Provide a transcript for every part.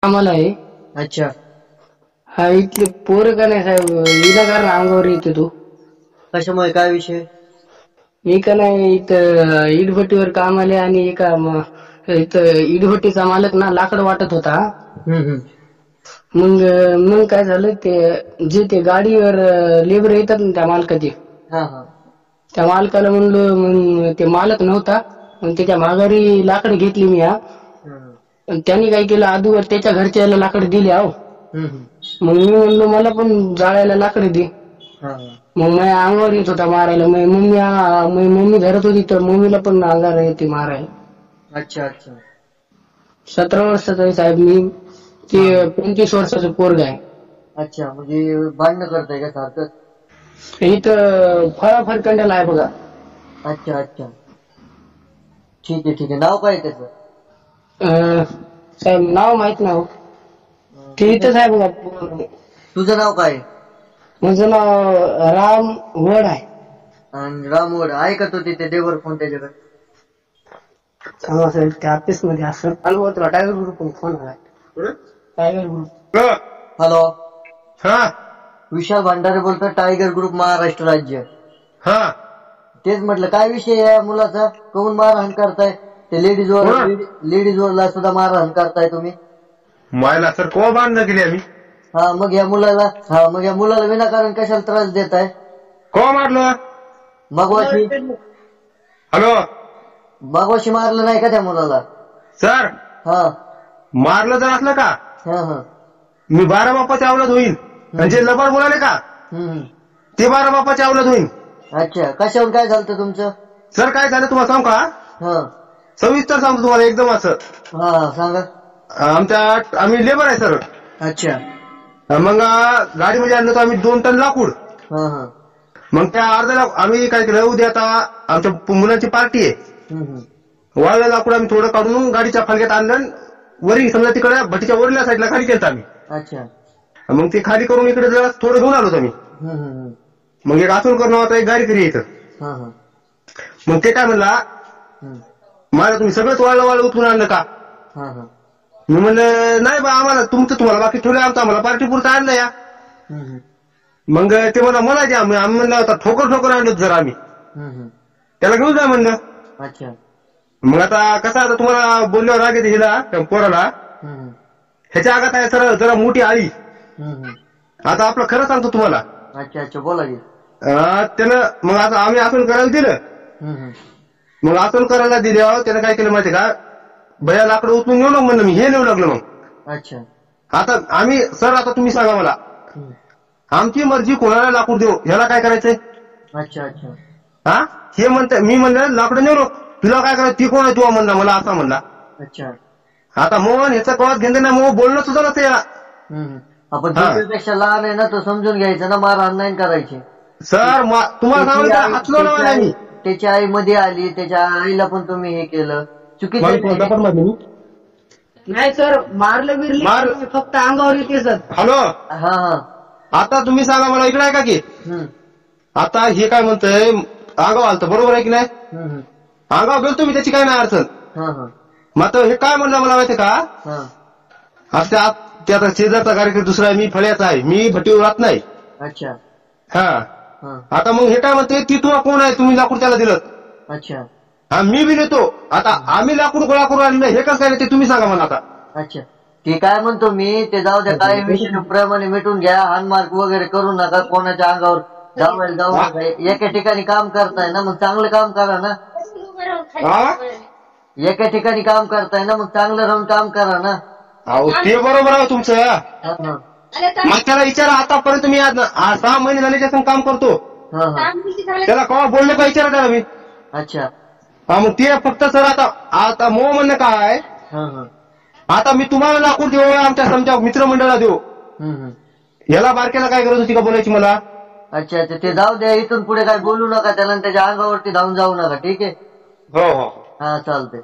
आम्हाला आहे. अच्छा. हा इथले पोरं का नाही साहेब विनाकारण अंगावर येते तू. कशामुळे, काय विषय? मी का नाही इथं इडभट्टीवर काम आले आणि इथं इडभट्टीचा मालक ना लाकड वाटत होता. मग मग काय झालं ते गाडीवर लेबर येतात ना त्या मालकाचे. त्या मालकाला म्हणलो मग ते मालक नव्हता. मग त्याच्या माघारी लाकड घेतली मी. त्यांनी काय केलं अगोदर त्याच्या घरच्याला लाकड दिली आहो. मग मी म्हणलो मला पण जाळायला लाकड दे. मग माझ्या अंगावर येत होता मारायला. मम्मी धरत होती तर मम्मीला पण अंगावर येते मारायला. अच्छा अच्छा. 17 वर्षाचा आहे साहेब मी. ते 25 वर्षाचं पोरग आहे. अच्छा, म्हणजे भांडणं करताय का सारखं? इथं फळकंड्याला आहे बघा. अच्छा अच्छा, ठीक आहे ठीक आहे. नाव काय त्याचं? साहेब नाव माहित नाही हो. ते इथंच आहे बघा. तुझं नाव काय? माझं नाव राम वड आहे. आणि रामवड आहे का तो तिथे? देवर फोन त्याच्याकडे. साहेब त्या ऑफिस मध्ये असं तुला टायगर ग्रुप फोन आलाय. Tiger group. हॅलो. हा विशाल भंडारे बोलतो, टायगर ग्रुप महाराष्ट्र राज्य. हा तेच म्हटलं काय विषय आहे मुलाचा, कोण मारहाण करताय? ते लेडीजवरला सुद्धा मारहाण करताय तुम्ही. मायला सर कोण बांधणं केली आम्ही? मग या मुलाला विनाकारण कशाला त्रास देताय? को मारलं? मगवाशी मारलं नाही का त्या मुलाला? सर मारलं जर असलं का मी 12 बापाच्या अवलाद होईल. म्हणजे लबाड बोलाले का ते 12 बापाच्या अवलाद होईल. अच्छा, कशावर काय झालं तुमचं? सर काय झालं तुम्हाला सांगू का? सविस्तर सांगतो तुम्हाला एकदम असं. सांगा. आम्ही लेबर आहे सर. अच्छा. मग गाडीमध्ये आणलं तर आम्ही 2 टन लाकूड. मग त्या अर्ध्याला आम्ही काय केलं, उद्या आता आमच्या मुलांची पार्टी आहे. वाळलं लाकूड आम्ही थोडं काढून गाडीच्या फालक्यात आणलं. वरी समजा तिकडे भटीच्या वरल्या साईडला खाली केलं आम्ही. अच्छा. मग ते खाली करून इकडे जरा थोडं घेऊन आलो आम्ही. मग एक आसून करणं होता, एक गाडी फिरी येतं. मग ते काय म्हणला, मला तुम्ही सगळंच वाळलं उतरून आणलं का? मी म्हणलं नाही बा, आम्हाला तुम्हाला बाकी ठेवलं, आम्हाला पार्टी पुरतं आणलं या. मग ते मला द्या. आम्ही म्हणलं आता ठोकर आणलं जरा आम्ही. त्याला घेऊन जा म्हणलं. अच्छा. मग आता कसं, आता तुम्हाला बोलल्यावर राग येते हिला त्या पोराला. ह्याच्या आगात आहे सर जरा मोठी आळी. आता आपलं खरं सांगतो तुम्हाला. अच्छा अच्छा, बोला की. त्यानं मग आता आम्ही आसन करायला दिलं. मग आसन करायला दिल्यावर त्यानं काय केलं माहिती का, भया लाकडं उचलून नेऊ म्हणलं. मी हे नेऊ लागलो. मग अच्छा. आता आम्ही सर, आता तुम्ही सांगा मला, आमची मर्जी कोणाला लाकूड देऊ, ह्याला काय करायचंय? अच्छा अच्छा. हे म्हणतं, मी म्हणलं लाकडं नेऊ नको, तुला काय करायचं, ती कोण आहे तू म्हणला, मला असा म्हणला. अच्छा. आता मोहन ह्याचा कवाच घेणं नाही, मोह बोलणं सुद्धा नसतं याला. आपण पेक्षा लहान आहे ना, तो समजून घ्यायचं ना, मारहाण नाही करायची. सर तुम्हाला सांगितलं हातलो नाही मी. त्याची आई मध्ये आली, त्याच्या आईला पण तुम्ही हे केलं, चुकीचं नाही सर. मारलं बिरलं फक्त अंगावर येते सर. हॅलो. आता तुम्ही सांगा मला, इकडे आहे का की? आता हे काय म्हणतंय, अंगावर आलतं बरोबर आहे की नाही? अंगावर गेलो तुम्ही, त्याची काय नाही अडचण. मग हे काय म्हणलं मला माहितीये का, आता शेजारचा कार्यक्रम दुसरा आहे, मी फळ्याचा आहे, मी भटीवर राहत नाही. अच्छा. आता मग हे काय म्हणते, ती तुला कोण आहे, तुम्ही लाकूड त्याला दिलं. अच्छा. मी बी नेतो. आता आम्ही लाकूड गोळा करून आणलं, हे कसं काय ते तुम्ही सांगा मला आता. अच्छा, ते काय म्हणतो मी, ते जाऊ द्या, काय विषय प्रमाणे मिटून घ्या. हानमार्क वगैरे करू नका, कोणाच्या अंगावर जाऊ नका. एका ठिकाणी काम करताय ना, मग चांगलं काम करा ना. एका ठिकाणी काम करताय ना, मग चांगलं राहून काम करा ना. ते बरोबर आहे तुमचं. मग त्याला विचारा, आतापर्यंत मी 6 महिने झाले त्याचं काम करतो. त्याला केव्हा बोलले का विचारा त्याला मी. अच्छा. मग ते फक्त सर आता मोह म्हणणं काय, आता मी तुम्हाला लाकूड देऊ, आमच्या मित्रमंडळाला देऊ, याला बारक्याला काय गरज होती का बोलायची मला? अच्छा अच्छा, ते जाऊ द्या, इथून पुढे काय बोलू नका त्याला, त्याच्या अंगावरती धावून जाऊ नका. ठीक आहे. हो. चालतंय.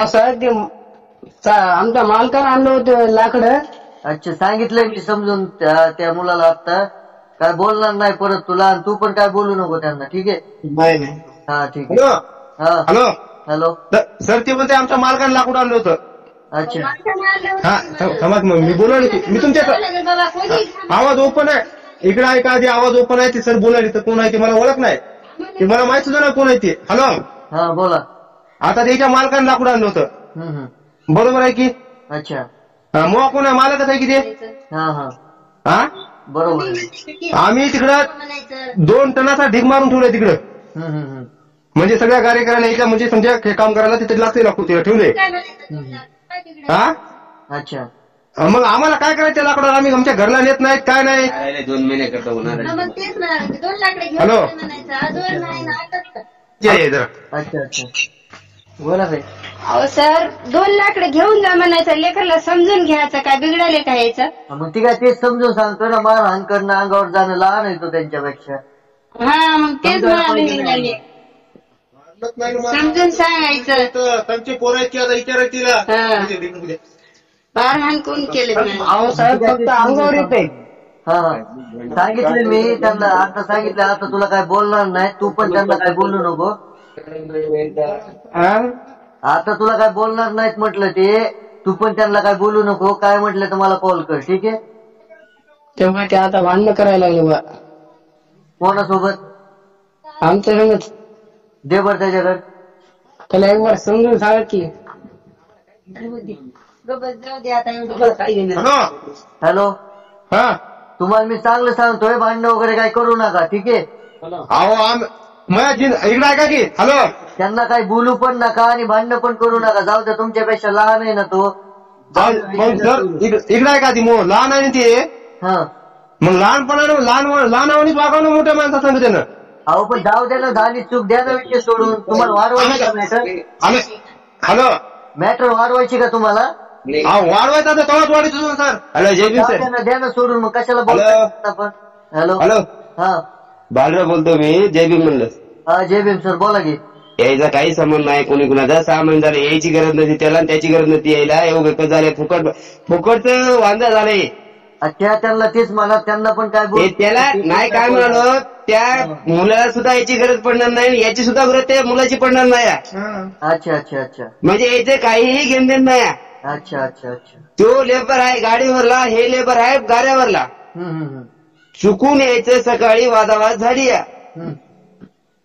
साहेब ते आमच्या मालकानं आणलं होतं लाकडं. अच्छा, सांगितलंय मी समजून त्या मुलाला आता, काय बोलणार नाही परत तुला, आणि तू पण काय बोलू नको त्यांना. ठीक आहे. नाही. ठीक आहे. हॅलो. हॅलो. सर ते म्हणते आमच्या मालकाने लाकूड आणलं होतं. अच्छा हा थांबा मग मी बोलायला मी तुमच्या आवाज ओपन आहे इकडे आहे का आधी आवाज ओपन आहे ते सर बोलायला तर कोण आहे ते मला ओळख नाही ते मला माहित सुद्धा नाही कोण आहे ते. हॅलो हा बोला. आता त्याच्या मालकाने लाकूड आणलं होतं बरोबर आहे की. अच्छा मग कोण आहे मालकच आहे की ते. हा हा हा बरोबर. आम्ही तिकडं 2 टनाचा ढीग मारून ठेवलाय तिकडं म्हणजे सगळ्या गारेकऱ्यांना यायच्या म्हणजे समजा हे काम करायला तिथे लागते लाकूड तिला ठेवले. हा अच्छा मग आम्हाला काय करायचं लाकडाला आम्ही आमच्या घरला नेत नाहीत काय नाही. 2 महिने करता होणार. हॅलो अच्छा अच्छा बोला ताई. अहो सर 2 लाकडं घेऊन जा म्हणायचं लेकरला समजून घ्यायचं काय बिघडाले का यायचं. मग ती काय तेच समजून सांगतो ना मारहाण करणं अंगावर जाणं लहान येतो त्यांच्यापेक्षा. हा मग तेच म्हणाले समजून सांगायचं. त्यांचे पोरं आहेत की आता विचारायचं तिला. मारहाण कोण केले अहो साहेब फक्त अंगावर येते. हा सांगितलं मी त्यांना आता सांगितलं आता तुला काय बोलणार नाही तू पण त्यांना काय बोलू नको. आता तुला काय बोलणार नाहीत म्हटलं ते तू पण त्यांना काय बोलू नको काय म्हटलं तर मला कॉल कर ठीक आहे. तेव्हा ते आता भांडणं करायला लागले बा कोणासोबत आमच्या संगच. दे बरं त्याच्याकडे. त्याला एक बार समजून सांगा की. जाऊ दे आता एवढं हॅलो हॅलो हा तुम्हाला मी चांगलं सांगतोय भांडणं वगैरे काय करू नका ठीक आहे. अहो इकडे आहे का की. हॅलो त्यांना काही बोलू पण नका आणि भांडणं पण करू नका. जाऊ द्या तुमच्यापेक्षा लहान आहे ना तो. मग सर इकडे आहे का ती मग लहान आहे ना ते. हा मग लहानपणानं लहानावणीच वागवणं मोठ्या माणसा सांगू त्यानं. अहो पण जाऊ द्या ना झाली चूक द्या ना विषय सोडून. तुम्हाला वाढवायची का मॅटर. हॅलो मॅटर वाढवायची का तुम्हाला. वाढवायचा तर तेव्हाच वाढीतो सर. हॅलो जय भीम सर. द्या ना सोडून मग कशाला बोलतो आपण. हॅलो हॅलो हा बालराव बोलतो मी. जय भीम म्हणलं. हा जय भीम सर बोला की. यायचा काही संबंध नाही कोणी कुणाचा. 6 महिने झाले यायची गरज नव्हती त्याला आणि त्याची गरज नव्हती यायला. एवढं झाले फुकटचं वांदा झालंय. अच्छा त्यांना तेच म्हणा त्यांना पण काय बोल त्याला नाही काय म्हणालो त्या मुलाला सुद्धा याची गरज पडणार नाही याची सुद्धा गरज त्या मुलाची पडणार नाही. अच्छा अच्छा अच्छा म्हणजे याचे काहीही घेणदेण नाही. अच्छा अच्छा अच्छा तो लेबर आहे गाडीवरला हे लेबर आहे गाड्यावरला. चुकून यायचं सकाळी वादावाद झाली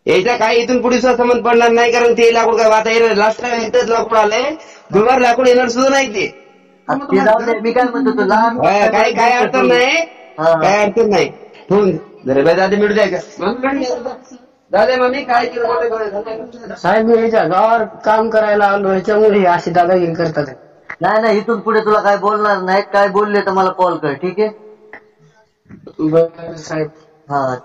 यायचा काही इथून पुढे सुद्धा संबंध पडणार नाही कारण ते लाकूड काय वाता येणार लास्ट टाइम इथंच लाकूड आलंय. दुबार लाकूड येणार सुद्धा नाही ते. ते जाऊ दे मी काय म्हणतो तू लहान काही अडचण नाही काही अडचण नाही. ठेवून दादा मिळू द्या का दादा मम्मी काय केलं साहेब मी याच्या गावावर काम करायला आलो ह्याच्यामुळे हे अशी दादागिरी करतात. नाही नाही इथून पुढे तुला काय बोलणार नाहीत. काय बोलले तर मला कॉल कर ठीक आहे. बरं साहेब. हा